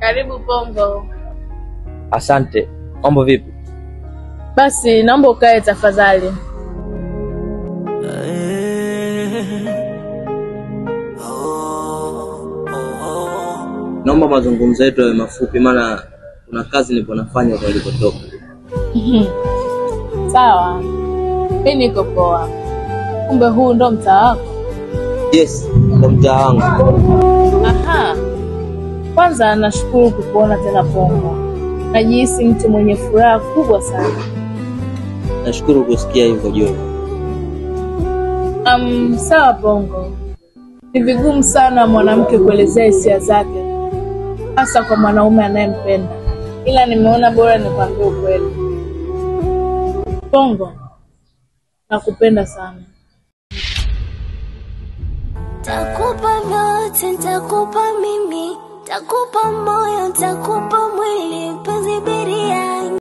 Karibu Pongo. Asante. Mambo vipi? Basi naomba ukae tafadhali. Naomba mazungumzo yetu yawe mafupi maana kuna kazi nipo nafanya kwa nilipotoka. Sawa. Mimi niko poa. Kumbe huu ndo mtaa wako? Yes, ndo mtaa wangu. Aha. Kwanza nashukuru kukuona tena Pongo. Najihisi mtu mwenye furaha kubwa sana. Nashukuru kusikia hivyo Joy. Sawa Pongo. Ni vigumu sana mwanamke kuelezea hisia zake, hasa kwa mwanaume anayempenda. Ila nimeona bora nikwambie ukweli. Pongo, nakupenda sana. Takupa vyote, nitakupa mimi, takupa moyo, takupa mwili, penzi biria.